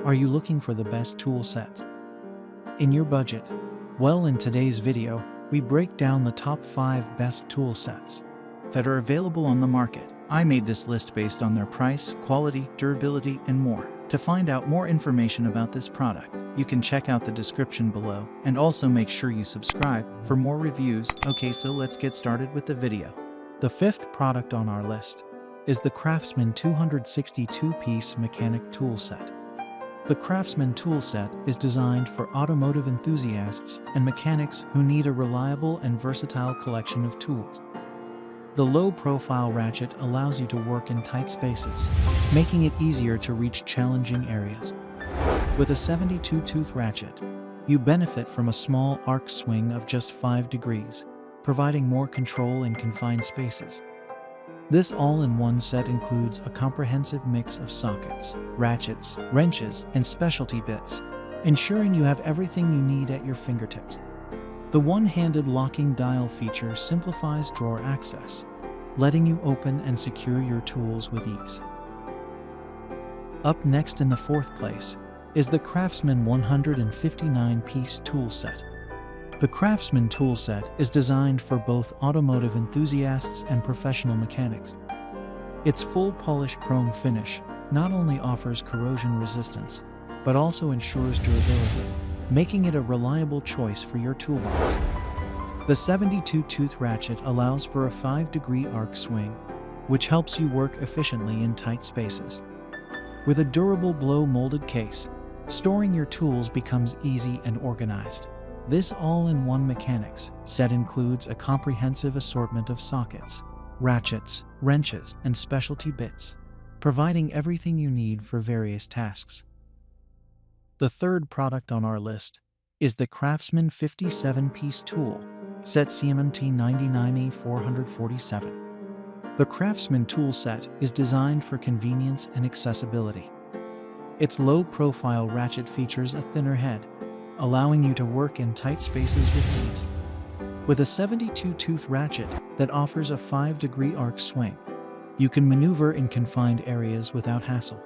Are you looking for the best tool sets in your budget? Well, in today's video, we break down the top 5 best tool sets that are available on the market. I made this list based on their price, quality, durability, and more. To find out more information about this product, you can check out the description below, and also make sure you subscribe for more reviews. Okay, so let's get started with the video. The 5th product on our list is the CRAFTSMAN 262-piece mechanic tool set. The CRAFTSMAN tool set is designed for automotive enthusiasts and mechanics who need a reliable and versatile collection of tools. The low-profile ratchet allows you to work in tight spaces, making it easier to reach challenging areas. With a 72-tooth ratchet, you benefit from a small arc swing of just 5 degrees, providing more control in confined spaces. This all-in-one set includes a comprehensive mix of sockets, ratchets, wrenches, and specialty bits, ensuring you have everything you need at your fingertips. The one-handed locking dial feature simplifies drawer access, letting you open and secure your tools with ease. Up next in the 4th place is the CRAFTSMAN 159-piece tool set. The CRAFTSMAN tool set is designed for both automotive enthusiasts and professional mechanics. Its full polished chrome finish not only offers corrosion resistance, but also ensures durability, making it a reliable choice for your toolbox. The 72-tooth ratchet allows for a 5-degree arc swing, which helps you work efficiently in tight spaces. With a durable blow-molded case, storing your tools becomes easy and organized. This all-in-one mechanics set includes a comprehensive assortment of sockets, ratchets, wrenches, and specialty bits, providing everything you need for various tasks. The 3rd product on our list is the CRAFTSMAN 57-piece tool set CMMT 99E447. The CRAFTSMAN tool set is designed for convenience and accessibility. Its low-profile ratchet features a thinner head, allowing you to work in tight spaces with ease. With a 72-tooth ratchet that offers a 5-degree arc swing, you can maneuver in confined areas without hassle.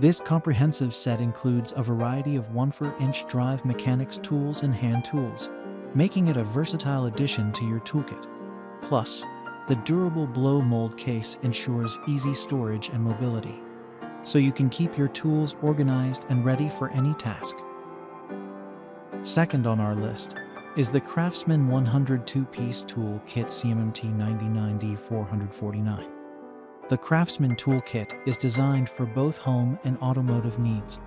This comprehensive set includes a variety of 1/4-inch drive mechanics tools and hand tools, making it a versatile addition to your toolkit. Plus, the durable blow mold case ensures easy storage and mobility, so you can keep your tools organized and ready for any task. Second on our list is the CRAFTSMAN 102-piece tool kit CMMT 99D449. The CRAFTSMAN tool kit is designed for both home and automotive needs.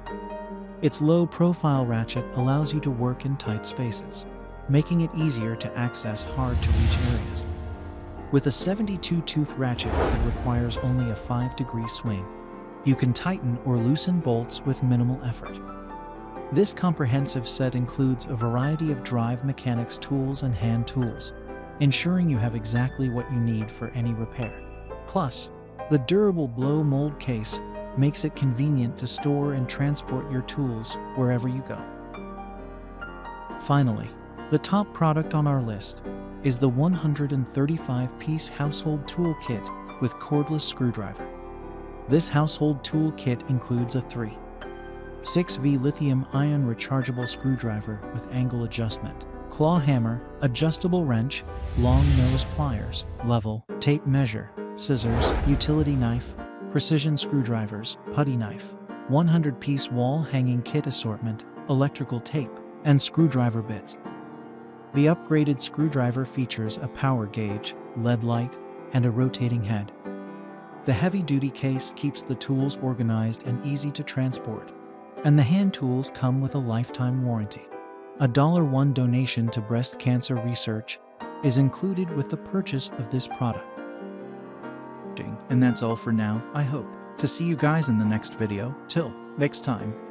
Its low-profile ratchet allows you to work in tight spaces, making it easier to access hard-to-reach areas. With a 72-tooth ratchet that requires only a 5-degree swing, you can tighten or loosen bolts with minimal effort. This comprehensive set includes a variety of drive mechanics tools and hand tools, ensuring you have exactly what you need for any repair. Plus, the durable blow mold case makes it convenient to store and transport your tools wherever you go. Finally, the top product on our list is the 135-piece household tool kit with cordless screwdriver. This household tool kit includes a 3/6V lithium-ion rechargeable screwdriver with angle adjustment, claw hammer, adjustable wrench, long nose pliers, level, tape measure, scissors, utility knife, precision screwdrivers, putty knife, 100-piece wall hanging kit assortment, electrical tape, and screwdriver bits. The upgraded screwdriver features a power gauge, LED light, and a rotating head. The heavy-duty case keeps the tools organized and easy to transport, and the hand tools come with a lifetime warranty. A $1 donation to breast cancer research is included with the purchase of this product. And that's all for now. I hope to see you guys in the next video. Till next time.